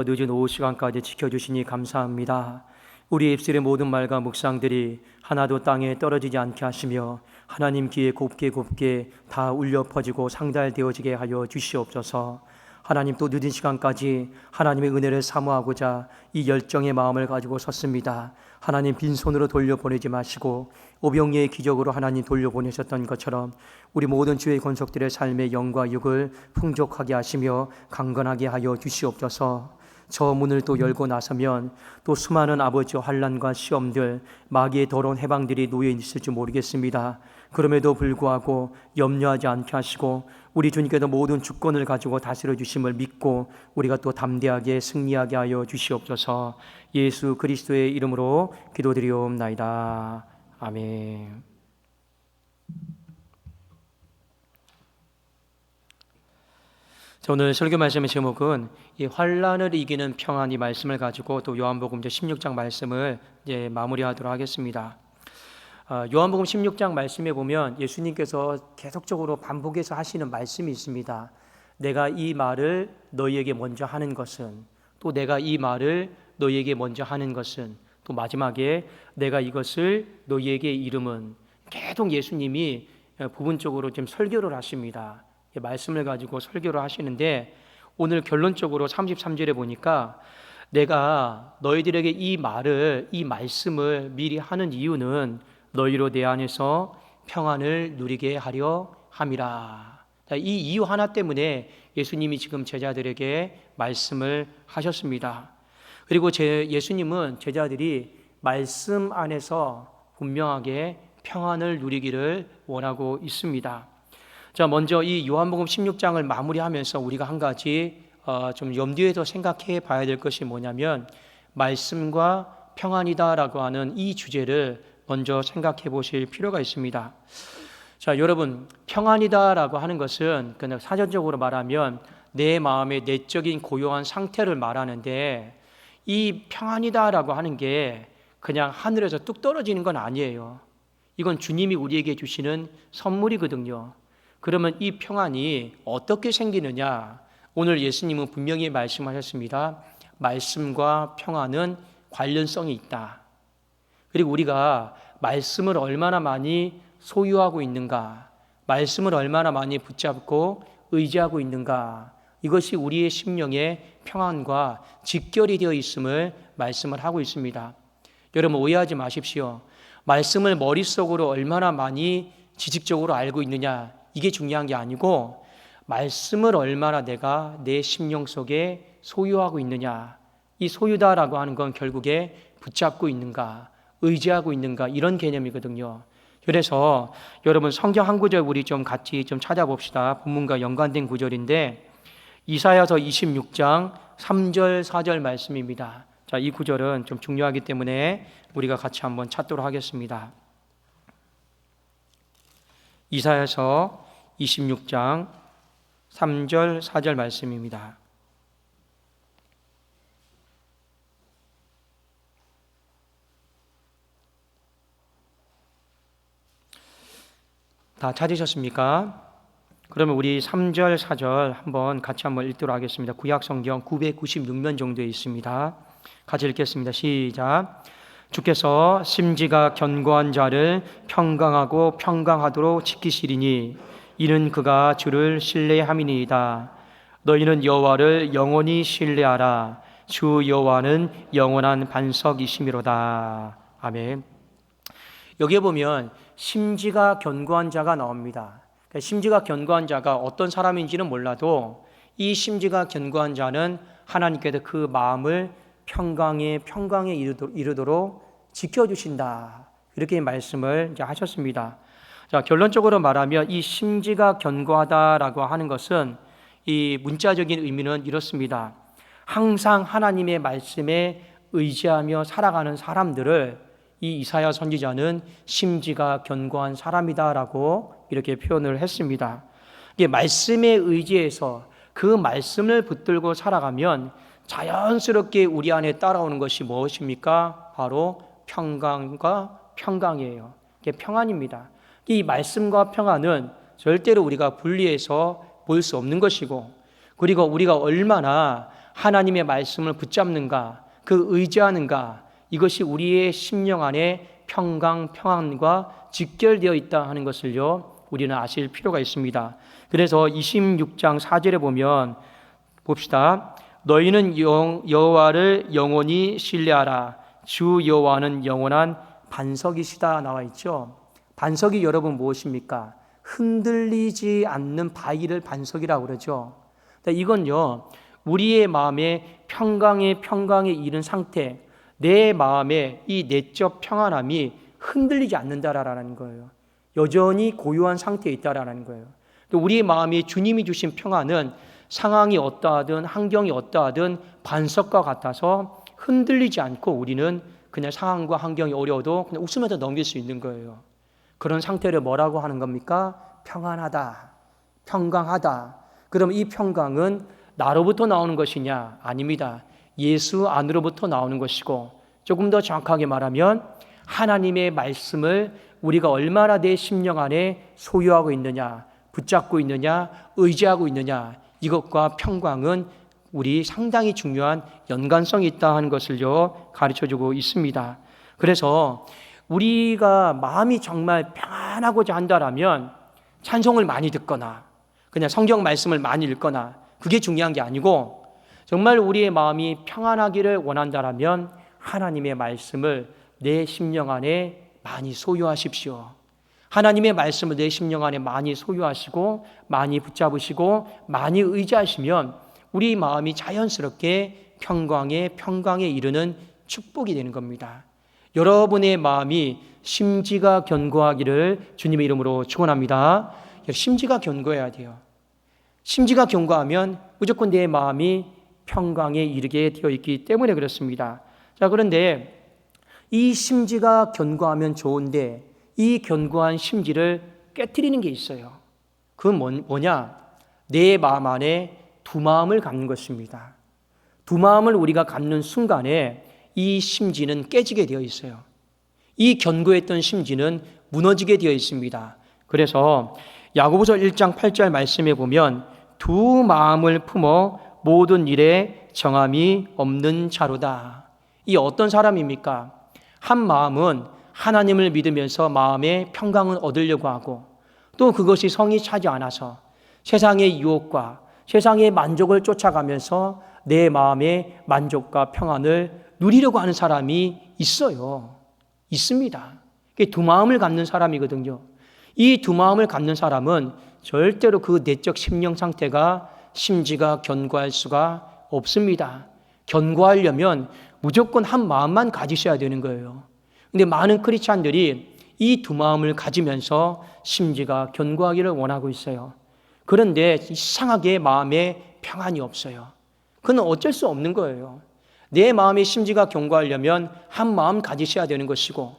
늦은 오후 시간까지 지켜주시니 감사합니다. 우리 입술의 모든 말과 묵상들이 하나도 땅에 떨어지지 않게 하시며 하나님 귀에 곱게 다 울려 퍼지고 상달되어지게 하여 주시옵소서. 하나님, 또 늦은 시간까지 하나님의 은혜를 사모하고자 이 열정의 마음을 가지고 섰습니다. 하나님, 빈손으로 돌려보내지 마시고 오병이의 기적으로 하나님 돌려보내셨던 것처럼 우리 모든 주의 권속들의 삶의 영과 육을 풍족하게 하시며 강건하게 하여 주시옵소서. 저 문을 또 열고 나서면 또 수많은 아버지와 환난과 시험들, 마귀의 더러운 해방들이 놓여 있을지 모르겠습니다. 그럼에도 불구하고 염려하지 않게 하시고 우리 주님께서 모든 주권을 가지고 다스려 주심을 믿고 우리가 또 담대하게 승리하게 하여 주시옵소서. 예수 그리스도의 이름으로 기도드리옵나이다. 아멘. 자, 오늘 설교 말씀의 제목은 이 환난을 이기는 평안, 이 말씀을 가지고 또 요한복음 16장 말씀을 이제 마무리하도록 하겠습니다. 요한복음 16장 말씀에 보면 예수님께서 계속적으로 반복해서 하시는 말씀이 있습니다. 내가 이 말을 너희에게 먼저 하는 것은, 또 내가 이 말을 너희에게 먼저 하는 것은, 또 마지막에 내가 이것을 너희에게 이름은, 계속 예수님이 부분적으로 지금 설교를 하십니다. 말씀을 가지고 설교를 하시는데 오늘 결론적으로 33절에 보니까 내가 너희들에게 이 말씀을 미리 하는 이유는 너희로 내 안에서 평안을 누리게 하려 함이라. 이 이유 하나 때문에 예수님이 지금 제자들에게 말씀을 하셨습니다. 그리고 예수님은 제자들이 말씀 안에서 분명하게 평안을 누리기를 원하고 있습니다. 자, 먼저 이 요한복음 16장을 마무리하면서 우리가 한 가지 좀 염두에서 생각해 봐야 될 것이 뭐냐면 말씀과 평안이다라고 하는 이 주제를 먼저 생각해 보실 필요가 있습니다. 자, 여러분, 평안이다라고 하는 것은 그냥 사전적으로 말하면 내 마음의 내적인 고요한 상태를 말하는데, 이 평안이다라고 하는 게 그냥 하늘에서 뚝 떨어지는 건 아니에요. 이건 주님이 우리에게 주시는 선물이거든요. 그러면 이 평안이 어떻게 생기느냐? 오늘 예수님은 분명히 말씀하셨습니다. 말씀과 평안은 관련성이 있다. 그리고 우리가 말씀을 얼마나 많이 소유하고 있는가, 말씀을 얼마나 많이 붙잡고 의지하고 있는가, 이것이 우리의 심령의 평안과 직결이 되어 있음을 말씀을 하고 있습니다. 여러분, 오해하지 마십시오. 말씀을 머릿속으로 얼마나 많이 지식적으로 알고 있느냐, 이게 중요한 게 아니고 말씀을 얼마나 내가 내 심령 속에 소유하고 있느냐, 이 소유다라고 하는 건 결국에 붙잡고 있는가, 의지하고 있는가, 이런 개념이거든요. 그래서 여러분, 성경 한 구절 우리 좀 같이 좀 찾아봅시다. 본문과 연관된 구절인데 이사야서 26장 3절 4절 말씀입니다. 자, 이 구절은 좀 중요하기 때문에 우리가 같이 한번 찾도록 하겠습니다. 이사야서 26장 3절 4절 말씀입니다. 다 찾으셨습니까? 그러면 우리 3절 4절 같이 한번 읽도록 하겠습니다. 구약 성경 996면 정도에 있습니다. 같이 읽겠습니다. 시작. 주께서 심지가 견고한 자를 평강하고 평강하도록 지키시리니 이는 그가 주를 신뢰함이니이다. 너희는 여호와를 영원히 신뢰하라. 주 여호와는 영원한 반석이시미로다. 아멘. 여기에 보면 심지가 견고한 자가 나옵니다. 심지가 견고한 자가 어떤 사람인지는 몰라도 이 심지가 견고한 자는 하나님께서 그 마음을 평강에 이르도록 지켜주신다. 이렇게 말씀을 이제 하셨습니다. 자, 결론적으로 말하면 이 심지가 견고하다라고 하는 것은 이 문자적인 의미는 이렇습니다. 항상 하나님의 말씀에 의지하며 살아가는 사람들을 이 이사야 선지자는 심지가 견고한 사람이다라고 이렇게 표현을 했습니다. 이게 말씀에 의지해서 그 말씀을 붙들고 살아가면 자연스럽게 우리 안에 따라오는 것이 무엇입니까? 바로 평강과 평강이에요. 이게 평안입니다. 이 말씀과 평안은 절대로 우리가 분리해서 볼 수 없는 것이고, 그리고 우리가 얼마나 하나님의 말씀을 붙잡는가, 그 의지하는가, 이것이 우리의 심령 안에 평안과 직결되어 있다 하는 것을요, 우리는 아실 필요가 있습니다. 그래서 26장 4절에 보면 봅시다. 너희는 여호와를 영원히 신뢰하라. 주 여호와는 영원한 반석이시다 나와 있죠. 반석이 여러분 무엇입니까? 흔들리지 않는 바위를 반석이라고 그러죠. 이건요, 우리의 마음에 평강에 이른 상태, 내 마음의 이 내적 평안함이 흔들리지 않는다라는 거예요. 여전히 고요한 상태에 있다라는 거예요. 또 우리의 마음이 주님이 주신 평안은 상황이 어떠하든 환경이 어떠하든 반석과 같아서 흔들리지 않고 우리는 그냥 상황과 환경이 어려워도 그냥 웃으면서 넘길 수 있는 거예요. 그런 상태를 뭐라고 하는 겁니까? 평안하다, 평강하다. 그럼 이 평강은 나로부터 나오는 것이냐? 아닙니다. 예수 안으로부터 나오는 것이고, 조금 더 정확하게 말하면 하나님의 말씀을 우리가 얼마나 내 심령 안에 소유하고 있느냐, 붙잡고 있느냐, 의지하고 있느냐, 이것과 평강은 우리 상당히 중요한 연관성이 있다 하는 것을요 가르쳐주고 있습니다. 그래서 우리가 마음이 정말 평안하고자 한다라면 찬송을 많이 듣거나 그냥 성경 말씀을 많이 읽거나 그게 중요한 게 아니고, 정말 우리의 마음이 평안하기를 원한다라면 하나님의 말씀을 내 심령 안에 많이 소유하십시오. 하나님의 말씀을 내 심령 안에 많이 소유하시고 많이 붙잡으시고 많이 의지하시면 우리 마음이 자연스럽게 평강에 이르는 축복이 되는 겁니다. 여러분의 마음이 심지가 견고하기를 주님의 이름으로 축원합니다. 심지가 견고해야 돼요. 심지가 견고하면 무조건 내 마음이 평강에 이르게 되어 있기 때문에 그렇습니다. 자, 그런데 이 심지가 견고하면 좋은데 이 견고한 심지를 깨트리는 게 있어요. 그건 뭐냐? 내 마음 안에 두 마음을 갖는 것입니다. 두 마음을 우리가 갖는 순간에 이 심지는 깨지게 되어 있어요. 이 견고했던 심지는 무너지게 되어 있습니다. 그래서 야고보서 1장 8절 말씀에 보면 두 마음을 품어 모든 일에 정함이 없는 자로다. 이 어떤 사람입니까? 한 마음은 하나님을 믿으면서 마음의 평강을 얻으려고 하고, 또 그것이 성이 차지 않아서 세상의 유혹과 세상의 만족을 쫓아가면서 내 마음의 만족과 평안을 누리려고 하는 사람이 있어요. 있습니다. 이게 두 마음을 갖는 사람이거든요. 이 두 마음을 갖는 사람은 절대로 그 내적 심령 상태가 심지가 견고할 수가 없습니다. 견고하려면 무조건 한 마음만 가지셔야 되는 거예요. 근데 많은 크리스찬들이 이 두 마음을 가지면서 심지가 견고하기를 원하고 있어요. 그런데 이상하게 마음에 평안이 없어요. 그건 어쩔 수 없는 거예요. 내 마음의 심지가 견고하려면 한 마음 가지셔야 되는 것이고,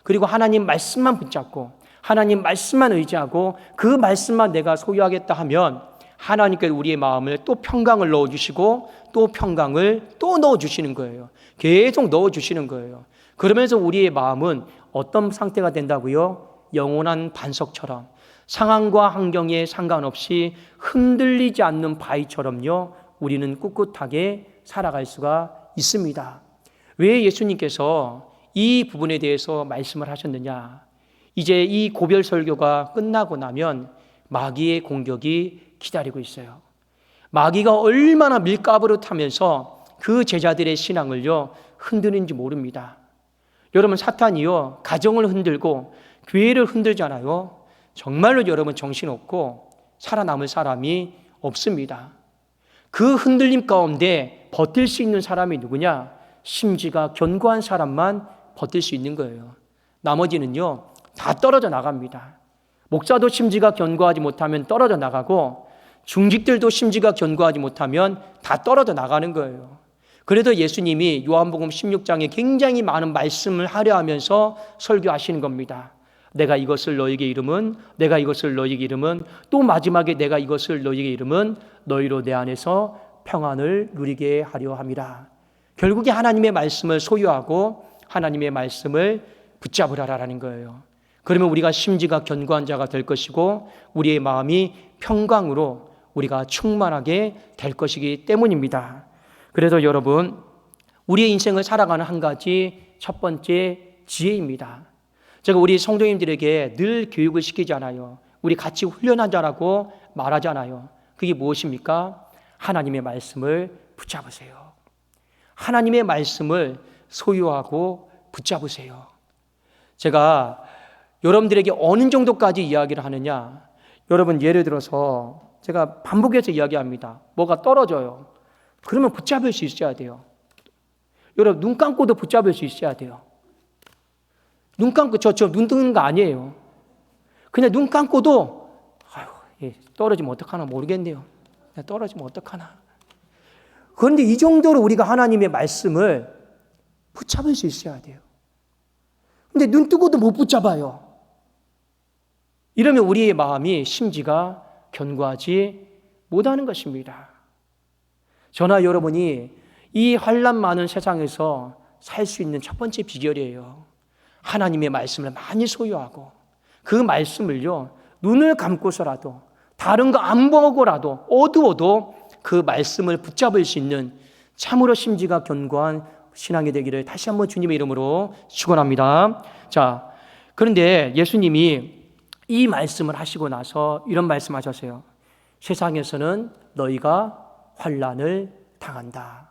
그리고 하나님 말씀만 붙잡고 하나님 말씀만 의지하고 그 말씀만 내가 소유하겠다 하면 하나님께서 우리의 마음을 또 평강을 넣어주시고 또 평강을 또 넣어주시는 거예요. 계속 넣어주시는 거예요. 그러면서 우리의 마음은 어떤 상태가 된다고요? 영원한 반석처럼 상황과 환경에 상관없이 흔들리지 않는 바위처럼요, 우리는 꿋꿋하게 살아갈 수가 있습니다. 왜 예수님께서 이 부분에 대해서 말씀을 하셨느냐? 이제 이 고별 설교가 끝나고 나면 마귀의 공격이 기다리고 있어요. 마귀가 얼마나 밀가부릇하면서 그 제자들의 신앙을요 흔드는지 모릅니다. 여러분, 사탄이요 가정을 흔들고 교회를 흔들잖아요. 정말로 여러분 정신없고 살아남을 사람이 없습니다. 그 흔들림 가운데 버틸 수 있는 사람이 누구냐? 심지가 견고한 사람만 버틸 수 있는 거예요. 나머지는요 다 떨어져 나갑니다. 목사도 심지가 견고하지 못하면 떨어져 나가고, 중직들도 심지가 견고하지 못하면 다 떨어져 나가는 거예요. 그래도 예수님이 요한복음 16장에 굉장히 많은 말씀을 하려 하면서 설교하시는 겁니다. 내가 이것을 너에게 이름은, 내가 이것을 너에게 이름은, 또 마지막에 내가 이것을 너에게 이름은 너희로 내 안에서 평안을 누리게 하려 함이라. 결국에 하나님의 말씀을 소유하고 하나님의 말씀을 붙잡으라라는 거예요. 그러면 우리가 심지가 견고한 자가 될 것이고 우리의 마음이 평강으로 우리가 충만하게 될 것이기 때문입니다. 그래서 여러분, 우리의 인생을 살아가는 한 가지 첫 번째 지혜입니다. 제가 우리 성도님들에게 늘 교육을 시키잖아요. 우리 같이 훈련하자라고 말하잖아요. 그게 무엇입니까? 하나님의 말씀을 붙잡으세요. 하나님의 말씀을 소유하고 붙잡으세요. 제가 여러분들에게 어느 정도까지 이야기를 하느냐? 여러분, 예를 들어서 제가 반복해서 이야기합니다. 뭐가 떨어져요. 그러면 붙잡을 수 있어야 돼요. 여러분, 눈 감고도 붙잡을 수 있어야 돼요. 눈 감고 눈 뜨는 거 아니에요. 그냥 눈 감고도 떨어지면 어떡하나 모르겠네요. 떨어지면 어떡하나. 그런데 이 정도로 우리가 하나님의 말씀을 붙잡을 수 있어야 돼요. 근데 눈 뜨고도 못 붙잡아요. 이러면 우리의 마음이 심지가 견고하지 못하는 것입니다. 저나 여러분이 이 환난 많은 세상에서 살 수 있는 첫 번째 비결이에요. 하나님의 말씀을 많이 소유하고 그 말씀을요, 눈을 감고서라도 다른 거 안 보고라도 어두워도 그 말씀을 붙잡을 수 있는 참으로 심지가 견고한 신앙이 되기를 다시 한번 주님의 이름으로 축원합니다. 자, 그런데 예수님이 이 말씀을 하시고 나서 이런 말씀하셨어요. 세상에서는 너희가 환난을 당한다.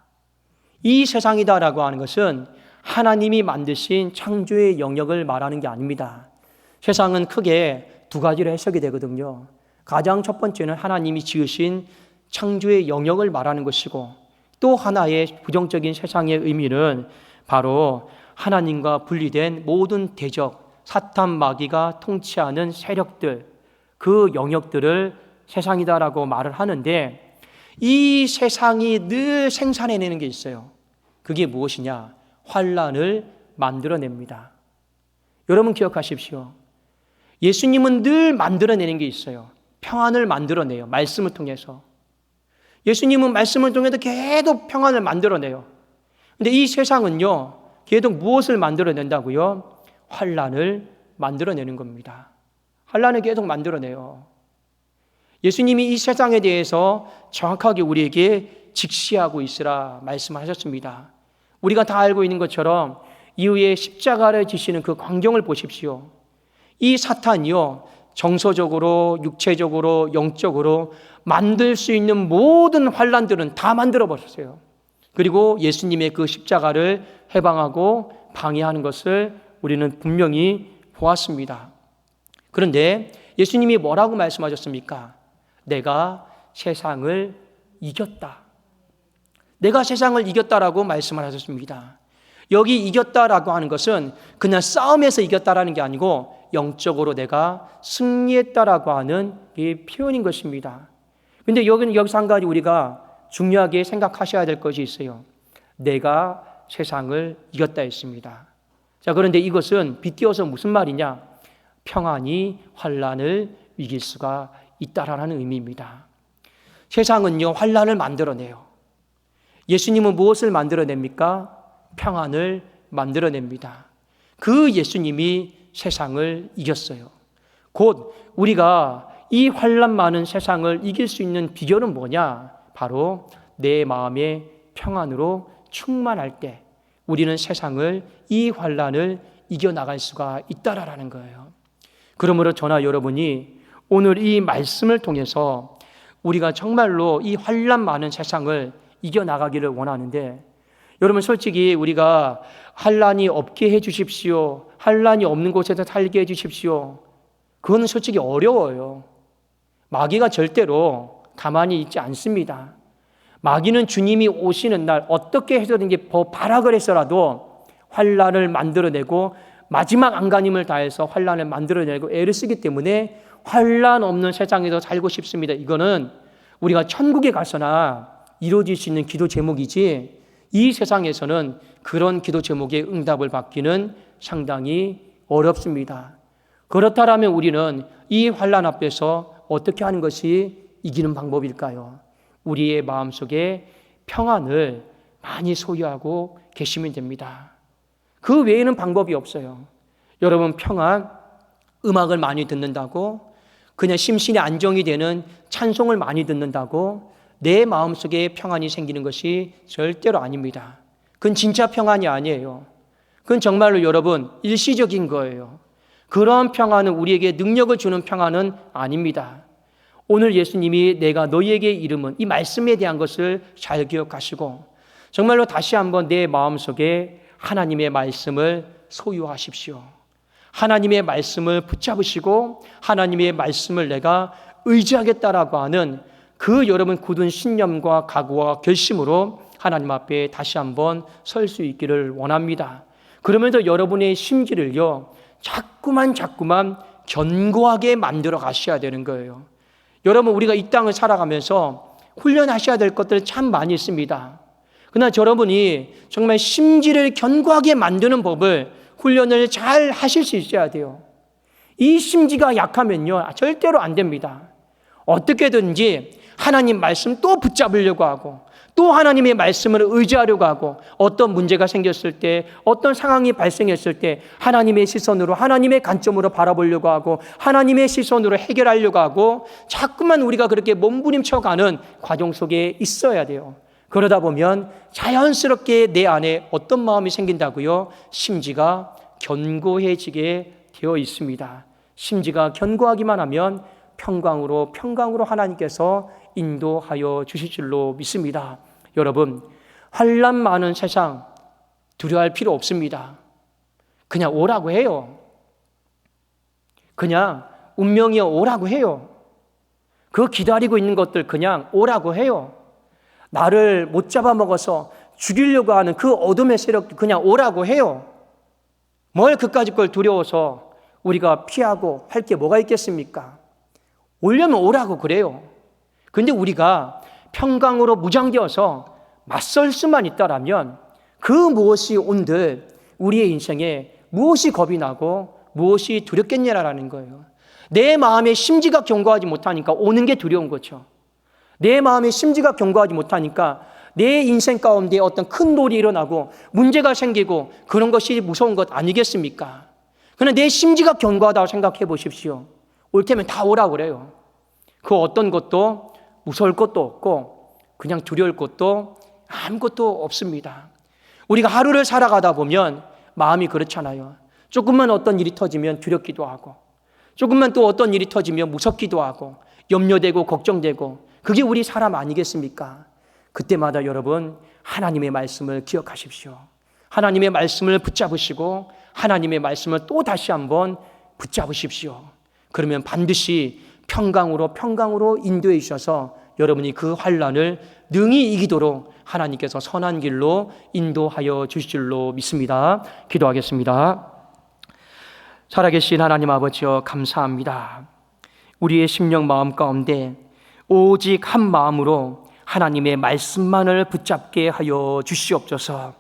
이 세상이다라고 하는 것은 하나님이 만드신 창조의 영역을 말하는 게 아닙니다. 세상은 크게 두 가지로 해석이 되거든요. 가장 첫 번째는 하나님이 지으신 창조의 영역을 말하는 것이고, 또 하나의 부정적인 세상의 의미는 바로 하나님과 분리된 모든 대적, 사탄 마귀가 통치하는 세력들, 그 영역들을 세상이다라고 말을 하는데, 이 세상이 늘 생산해내는 게 있어요. 그게 무엇이냐? 환난을 만들어냅니다. 여러분 기억하십시오. 예수님은 늘 만들어내는 게 있어요. 평안을 만들어내요. 말씀을 통해서. 예수님은 말씀을 통해서 계속 평안을 만들어내요. 근데 이 세상은요, 계속 무엇을 만들어낸다고요? 환난을 만들어내는 겁니다. 환난을 계속 만들어내요. 예수님이 이 세상에 대해서 정확하게 우리에게 직시하고 있으라 말씀하셨습니다. 우리가 다 알고 있는 것처럼 이후에 십자가를 지시는 그 광경을 보십시오. 이 사탄이요, 정서적으로, 육체적으로, 영적으로 만들 수 있는 모든 환난들은 다 만들어 버렸어요. 그리고 예수님의 그 십자가를 해방하고 방해하는 것을 우리는 분명히 보았습니다. 그런데 예수님이 뭐라고 말씀하셨습니까? 내가 세상을 이겼다. 내가 세상을 이겼다라고 말씀을 하셨습니다. 여기 이겼다라고 하는 것은 그냥 싸움에서 이겼다라는 게 아니고 영적으로 내가 승리했다라고 하는 이 표현인 것입니다. 그런데 여기서 한 가지 우리가 중요하게 생각하셔야 될 것이 있어요. 내가 세상을 이겼다 했습니다. 자, 그런데 이것은 빗대어서 무슨 말이냐? 평안히 환난을 이길 수가 있다라는 의미입니다. 세상은요, 환난을 만들어내요. 예수님은 무엇을 만들어냅니까? 평안을 만들어냅니다. 그 예수님이 세상을 이겼어요. 곧 우리가 이 환난 많은 세상을 이길 수 있는 비결은 뭐냐? 바로 내 마음의 평안으로 충만할 때 우리는 세상을, 이 환난을 이겨나갈 수가 있다라는 거예요. 그러므로 저나 여러분이 오늘 이 말씀을 통해서 우리가 정말로 이 환난 많은 세상을 이겨나가기를 원하는데, 여러분 솔직히 우리가 환난이 없게 해주십시오, 환난이 없는 곳에서 살게 해주십시오, 그거는 솔직히 어려워요. 마귀가 절대로 가만히 있지 않습니다. 마귀는 주님이 오시는 날 어떻게 해서든지 발악을 해서라도 환난을 만들어내고 마지막 안간힘을 다해서 환난을 만들어내고 애를 쓰기 때문에 환난 없는 세상에서 살고 싶습니다. 이거는 우리가 천국에 가서나 이루어질 수 있는 기도 제목이지, 이 세상에서는 그런 기도 제목의 응답을 받기는 상당히 어렵습니다. 그렇다면 우리는 이 환난 앞에서 어떻게 하는 것이 이기는 방법일까요? 우리의 마음속에 평안을 많이 소유하고 계시면 됩니다. 그 외에는 방법이 없어요. 여러분, 평안, 음악을 많이 듣는다고, 그냥 심신이 안정이 되는 찬송을 많이 듣는다고 내 마음속에 평안이 생기는 것이 절대로 아닙니다. 그건 진짜 평안이 아니에요. 그건 정말로 여러분 일시적인 거예요. 그런 평안은 우리에게 능력을 주는 평안은 아닙니다. 오늘 예수님이 내가 너희에게 이름은 이 말씀에 대한 것을 잘 기억하시고 정말로 다시 한번 내 마음속에 하나님의 말씀을 소유하십시오. 하나님의 말씀을 붙잡으시고 하나님의 말씀을 내가 의지하겠다라고 하는 그 여러분 굳은 신념과 각오와 결심으로 하나님 앞에 다시 한번 설 수 있기를 원합니다. 그러면서 여러분의 심지를요 자꾸만 견고하게 만들어 가셔야 되는 거예요. 여러분 우리가 이 땅을 살아가면서 훈련하셔야 될 것들 참 많이 있습니다. 그러나 여러분이 정말 심지를 견고하게 만드는 법을 훈련을 잘 하실 수 있어야 돼요. 이 심지가 약하면요 절대로 안 됩니다. 어떻게든지 하나님 말씀 또 붙잡으려고 하고 또 하나님의 말씀을 의지하려고 하고 어떤 문제가 생겼을 때 어떤 상황이 발생했을 때 하나님의 시선으로 하나님의 관점으로 바라보려고 하고 하나님의 시선으로 해결하려고 하고 자꾸만 우리가 그렇게 몸부림쳐가는 과정 속에 있어야 돼요. 그러다 보면 자연스럽게 내 안에 어떤 마음이 생긴다고요? 심지가 견고해지게 되어 있습니다. 심지가 견고하기만 하면 평강으로 하나님께서 인도하여 주실 줄로 믿습니다. 여러분, 환난 많은 세상 두려워할 필요 없습니다. 그냥 오라고 해요. 그냥 운명이 오라고 해요. 그 기다리고 있는 것들 그냥 오라고 해요. 나를 못 잡아먹어서 죽이려고 하는 그 어둠의 세력도 그냥 오라고 해요. 뭘 그까짓 걸 두려워서 우리가 피하고 할 게 뭐가 있겠습니까? 오려면 오라고 그래요. 근데 우리가 평강으로 무장되어서 맞설 수만 있다라면 그 무엇이 온들 우리의 인생에 무엇이 겁이 나고 무엇이 두렵겠냐라는 거예요. 내 마음의 심지가 견고하지 못하니까 오는 게 두려운 거죠. 내 마음의 심지가 견고하지 못하니까 내 인생 가운데 어떤 큰 돌이 일어나고 문제가 생기고 그런 것이 무서운 것 아니겠습니까? 그러나 내 심지가 견고하다고 생각해 보십시오. 올 테면 다 오라고 그래요. 그 어떤 것도 무서울 것도 없고 그냥 두려울 것도 아무것도 없습니다. 우리가 하루를 살아가다 보면 마음이 그렇잖아요. 조금만 어떤 일이 터지면 두렵기도 하고 조금만 또 어떤 일이 터지면 무섭기도 하고 염려되고 걱정되고 그게 우리 사람 아니겠습니까? 그때마다 여러분 하나님의 말씀을 기억하십시오. 하나님의 말씀을 붙잡으시고 하나님의 말씀을 또 다시 한번 붙잡으십시오. 그러면 반드시 평강으로 인도해 주셔서 여러분이 그 환난을 능히 이기도록 하나님께서 선한 길로 인도하여 주실 줄로 믿습니다. 기도하겠습니다. 살아계신 하나님 아버지여 감사합니다. 우리의 심령 마음 가운데 오직 한 마음으로 하나님의 말씀만을 붙잡게 하여 주시옵소서.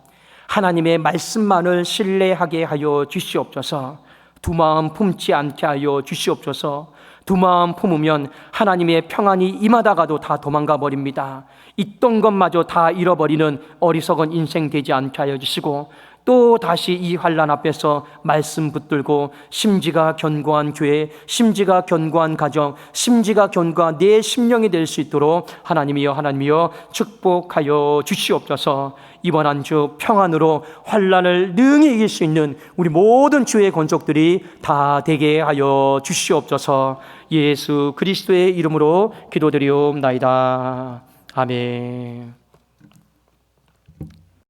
하나님의 말씀만을 신뢰하게 하여 주시옵소서. 두 마음 품지 않게 하여 주시옵소서. 두 마음 품으면 하나님의 평안이 임하다가도 다 도망가 버립니다. 있던 것마저 다 잃어버리는 어리석은 인생 되지 않게 하여 주시고 또 다시 이 환난 앞에서 말씀 붙들고 심지가 견고한 교회, 심지가 견고한 가정, 심지가 견고한 내 심령이 될 수 있도록 하나님이여 축복하여 주시옵소서. 이번 한 주 평안으로 환난을 능히 이길 수 있는 우리 모든 주의 권속들이 다 되게 하여 주시옵소서. 예수 그리스도의 이름으로 기도드리옵나이다. 아멘.